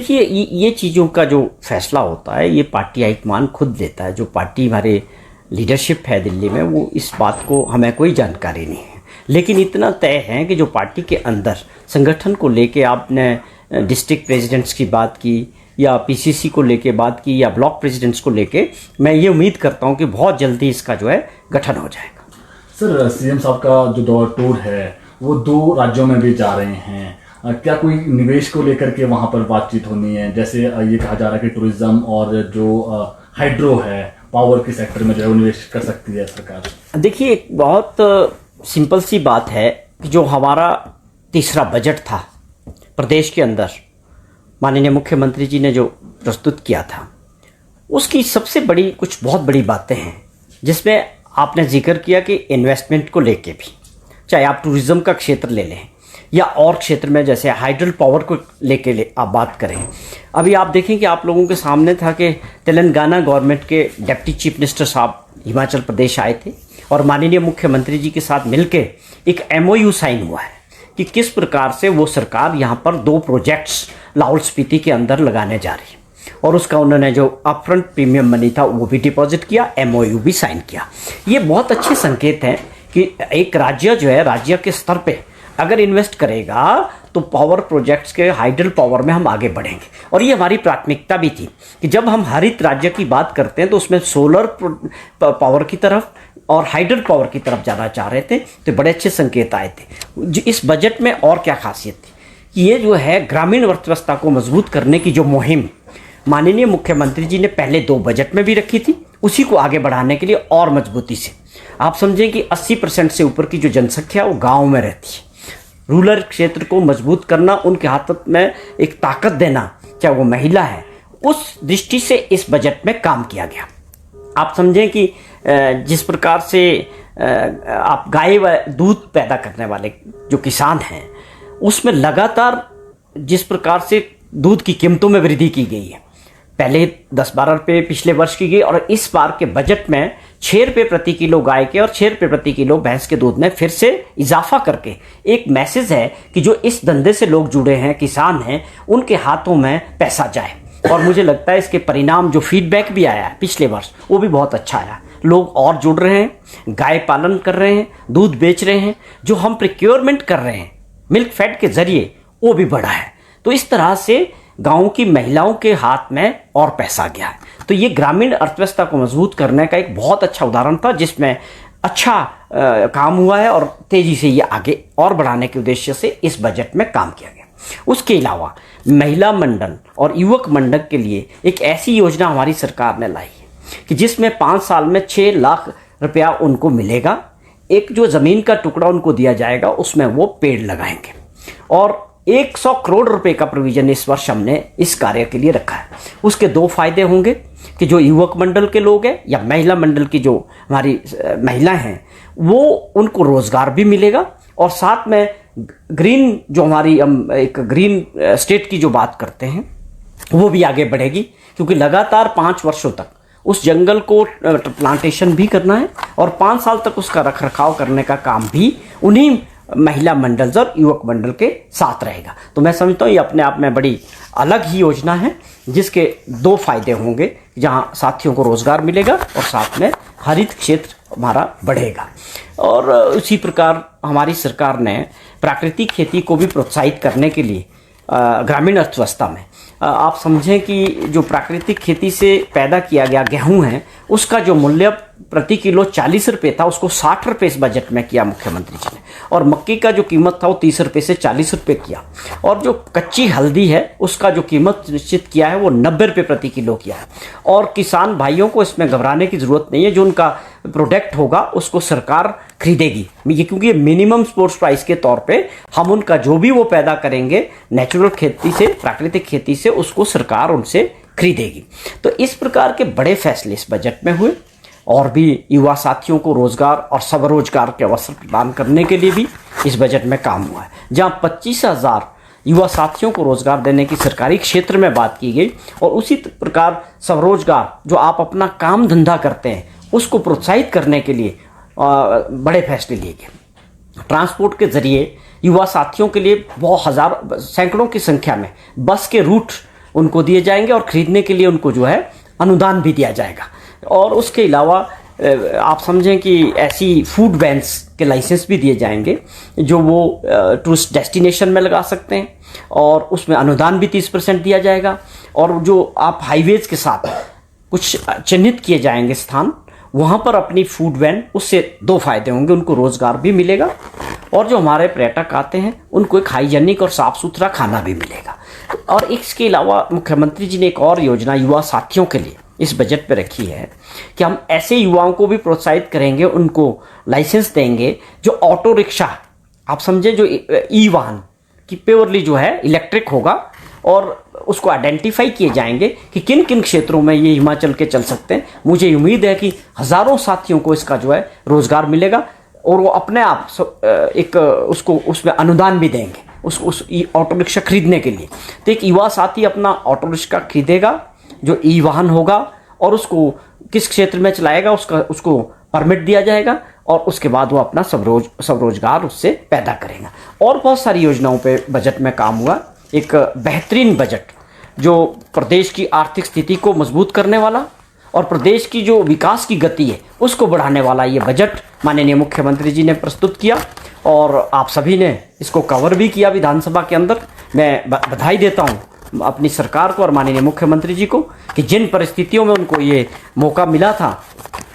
देखिए ये चीज़ों का जो फैसला होता है ये पार्टी हाईकमान खुद लेता है। जो पार्टी हमारे लीडरशिप है दिल्ली में, वो इस बात को हमें कोई जानकारी नहीं है। लेकिन इतना तय है कि जो पार्टी के अंदर संगठन को लेके आपने डिस्ट्रिक्ट प्रेसिडेंट्स की बात की या पीसीसी को लेके बात की या ब्लॉक प्रेसिडेंट्स को लेके, मैं ये उम्मीद करता हूँ कि बहुत जल्दी इसका जो है गठन हो जाएगा। सर, सीएम साहब का जो दौर टूर है वो 2 राज्यों में भी जा रहे हैं। क्या कोई निवेश को लेकर के वहाँ पर बातचीत होनी है? जैसे ये कहा जा रहा है कि टूरिज्म और जो हाइड्रो है, पावर के सेक्टर में जो है वो निवेश कर सकती है सरकार। देखिए, एक बहुत सिंपल सी बात है कि जो हमारा तीसरा बजट था प्रदेश के अंदर, माननीय मुख्यमंत्री जी ने जो प्रस्तुत किया था, उसकी सबसे बड़ी कुछ बहुत बड़ी बातें हैं जिसमें आपने जिक्र किया कि इन्वेस्टमेंट को लेके भी, चाहे आप टूरिज्म का क्षेत्र ले लें या और क्षेत्र में जैसे हाइड्रो पावर को लेके आप बात करें। अभी आप देखें कि आप लोगों के सामने था कि तेलंगाना गवर्नमेंट के डिप्टी चीफ मिनिस्टर साहब हिमाचल प्रदेश आए थे और माननीय मुख्यमंत्री जी के साथ मिलके एक MOU साइन हुआ है कि किस प्रकार से वो सरकार यहाँ पर 2 प्रोजेक्ट्स लाहौल स्पीति के अंदर लगाने जा रही है और उसका उन्होंने जो अपफ्रंट प्रीमियम मनी था वो भी डिपॉजिट किया, MOU भी साइन किया। ये बहुत अच्छे संकेत हैं कि एक राज्य जो है, राज्य के स्तर पे अगर इन्वेस्ट करेगा तो पावर प्रोजेक्ट्स के हाइड्रो पावर में हम आगे बढ़ेंगे। और ये हमारी प्राथमिकता भी थी कि जब हम हरित राज्य की बात करते हैं तो उसमें सोलर पावर की तरफ और हाइड्रो पावर की तरफ जाना चाह रहे थे, तो बड़े अच्छे संकेत आए थे। इस बजट में और क्या खासियत थी कि ये जो है ग्रामीण अर्थव्यवस्था को मजबूत करने की जो मुहिम माननीय मुख्यमंत्री जी ने पहले 2 बजट में भी रखी थी, उसी को आगे बढ़ाने के लिए और मजबूती से, आप समझें कि 80% से ऊपर की जो जनसंख्या वो गाँव में रहती है। रूरल क्षेत्र को मजबूत करना, उनके हाथ में एक ताकत देना, चाहे वो महिला है, उस दृष्टि से इस बजट में काम किया गया। आप समझें कि जिस प्रकार से आप गाय व दूध पैदा करने वाले जो किसान हैं, उसमें लगातार जिस प्रकार से दूध की कीमतों में वृद्धि की गई है, पहले 10-12 रुपये पिछले वर्ष की गई और इस बार के बजट में 6 रुपये प्रति किलो गाय के और 6 रुपये प्रति किलो भैंस के दूध में फिर से इजाफा करके एक मैसेज है कि जो इस धंधे से लोग जुड़े हैं, किसान हैं, उनके हाथों में पैसा जाए। और मुझे लगता है इसके परिणाम, जो फीडबैक भी आया है पिछले वर्ष, वो भी बहुत अच्छा आया। लोग और जुड़ रहे हैं, गाय पालन कर रहे हैं, दूध बेच रहे हैं, जो हम प्रिक्योरमेंट कर रहे हैं मिल्क फैट के जरिए, वो भी बढ़ा है। तो इस तरह से गाँव की महिलाओं के हाथ में और पैसा गया है। तो ये ग्रामीण अर्थव्यवस्था को मजबूत करने का एक बहुत अच्छा उदाहरण था जिसमें अच्छा काम हुआ है और तेजी से ये आगे और बढ़ाने के उद्देश्य से इस बजट में काम किया गया। उसके अलावा महिला मंडल और युवक मंडल के लिए एक ऐसी योजना हमारी सरकार ने लाई है कि जिसमें 5 साल में 6 लाख रुपया उनको मिलेगा। एक जो ज़मीन का टुकड़ा उनको दिया जाएगा, उसमें वो पेड़ लगाएंगे और 100 करोड़ रुपए का प्रोविजन इस वर्ष हमने इस कार्य के लिए रखा है। उसके 2 फायदे होंगे कि जो युवक मंडल के लोग हैं या महिला मंडल की जो हमारी महिलाएं हैं, वो उनको रोजगार भी मिलेगा और साथ में ग्रीन, जो हमारी हम एक ग्रीन स्टेट की जो बात करते हैं, वो भी आगे बढ़ेगी, क्योंकि लगातार 5 वर्षों तक उस जंगल को प्लांटेशन भी करना है और 5 साल तक उसका रख रखाव करने का काम भी उन्हीं महिला मंडल और युवक मंडल के साथ रहेगा। तो मैं समझता हूँ ये अपने आप में बड़ी अलग ही योजना है जिसके 2 फायदे होंगे, जहाँ साथियों को रोजगार मिलेगा और साथ में हरित क्षेत्र हमारा बढ़ेगा। और उसी प्रकार हमारी सरकार ने प्राकृतिक खेती को भी प्रोत्साहित करने के लिए ग्रामीण अर्थव्यवस्था में, आप समझें कि जो प्राकृतिक खेती से पैदा किया गया गेहूं है, उसका जो मूल्य प्रति किलो 40 रुपये था, उसको 60 रुपये इस बजट में किया मुख्यमंत्री जी ने। और मक्की का जो कीमत था वो 30 रुपये से 40 रुपये किया। और जो कच्ची हल्दी है उसका जो कीमत निश्चित किया है वो 90 रुपये प्रति किलो किया है। और किसान भाइयों को इसमें घबराने की ज़रूरत नहीं है, जो उनका प्रोडक्ट होगा उसको सरकार खरीदेगी, क्योंकि मिनिमम सपोर्ट प्राइस के तौर पे हम उनका जो भी वो पैदा करेंगे नेचुरल खेती से, प्राकृतिक खेती से, उसको सरकार उनसे खरीदेगी। तो इस प्रकार के बड़े फैसले इस बजट में हुए और भी युवा साथियों को रोजगार और स्वरोजगार के अवसर प्रदान करने के लिए भी इस बजट में काम हुआ है, जहां 25,000 युवा साथियों को रोजगार देने की सरकारी क्षेत्र में बात की गई और उसी प्रकार स्वरोजगार, जो आप अपना काम धंधा करते हैं, उसको प्रोत्साहित करने के लिए बड़े फैसले लिए गए। ट्रांसपोर्ट के जरिए युवा साथियों के लिए बहुत सैकड़ों की संख्या में बस के रूट उनको दिए जाएंगे और खरीदने के लिए उनको जो है अनुदान भी दिया जाएगा। और उसके अलावा आप समझें कि ऐसी फूड वैन्स के लाइसेंस भी दिए जाएंगे जो वो टूरिस्ट डेस्टिनेशन में लगा सकते हैं, और उसमें अनुदान भी 30% दिया जाएगा। और जो आप हाईवेज के साथ कुछ चिन्हित किए जाएंगे स्थान, वहाँ पर अपनी फूड वैन, उससे दो फायदे होंगे, उनको रोज़गार भी मिलेगा और जो हमारे पर्यटक आते हैं उनको एक हाइजेनिक और साफ़ सुथरा खाना भी मिलेगा। और इसके अलावा मुख्यमंत्री जी ने एक और योजना युवा साथियों के लिए इस बजट पे रखी है कि हम ऐसे युवाओं को भी प्रोत्साहित करेंगे, उनको लाइसेंस देंगे जो ऑटो रिक्शा, आप समझे, जो ई वाहन की प्योरली जो है इलेक्ट्रिक होगा, और उसको आइडेंटिफाई किए जाएंगे कि किन किन क्षेत्रों में ये हिमाचल के चल सकते हैं। मुझे उम्मीद है कि हज़ारों साथियों को इसका जो है रोज़गार मिलेगा और वो अपने आप एक उसको उसमें अनुदान भी देंगे उस ऑटो रिक्शा खरीदने के लिए। तो एक युवा साथी अपना ऑटो रिक्शा खरीदेगा जो ई वाहन होगा, और उसको किस क्षेत्र में चलाएगा उसको परमिट दिया जाएगा, और उसके बाद वो अपना स्वरोजगार उससे पैदा करेगा। और बहुत सारी योजनाओं पे बजट में काम हुआ। एक बेहतरीन बजट जो प्रदेश की आर्थिक स्थिति को मजबूत करने वाला और प्रदेश की जो विकास की गति है उसको बढ़ाने वाला ये बजट माननीय मुख्यमंत्री जी ने प्रस्तुत किया, और आप सभी ने इसको कवर भी किया विधानसभा के अंदर। मैं बधाई देता हूँ अपनी सरकार को और माननीय मुख्यमंत्री जी को कि जिन परिस्थितियों में उनको ये मौका मिला था,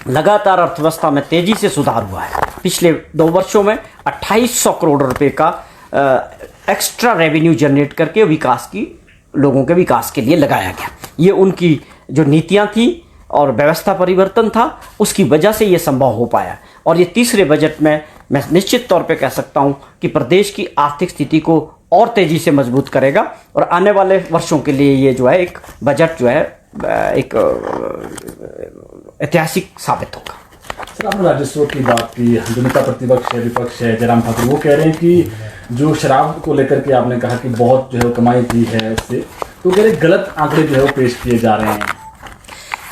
लगातार अर्थव्यवस्था में तेजी से सुधार हुआ है। पिछले 2 वर्षों में 2800 करोड़ रुपए का एक्स्ट्रा रेवेन्यू जनरेट करके लोगों के विकास के लिए लगाया गया। ये उनकी जो नीतियां थी और व्यवस्था परिवर्तन था, उसकी वजह से ये संभव हो पाया। और ये तीसरे बजट में मैं निश्चित तौर पे कह सकता हूँ कि प्रदेश की आर्थिक स्थिति को और तेजी से मजबूत करेगा, और आने वाले वर्षों के लिए ये जो है एक बजट जो है एक ऐतिहासिक साबित होगा। सर, आपने राजस्व की बात की, जो नेता प्रतिपक्ष है, विपक्ष है, जयराम ठाकुर, वो कह रहे हैं कि जो शराब को लेकर के आपने कहा कि बहुत जो है कमाई की है इससे, तो कह रहे गलत आंकड़े जो है वो पेश किए जा रहे हैं।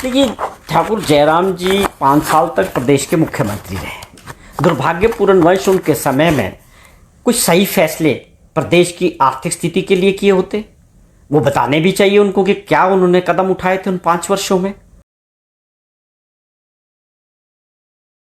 देखिए, ठाकुर जयराम जी 5 साल तक प्रदेश के मुख्यमंत्री रहे। दुर्भाग्यपूर्ण वंश उनके समय में कुछ सही फैसले प्रदेश की आर्थिक स्थिति के लिए किए होते, वो बताने भी चाहिए उनको कि क्या उन्होंने कदम उठाए थे उन 5 वर्षों में।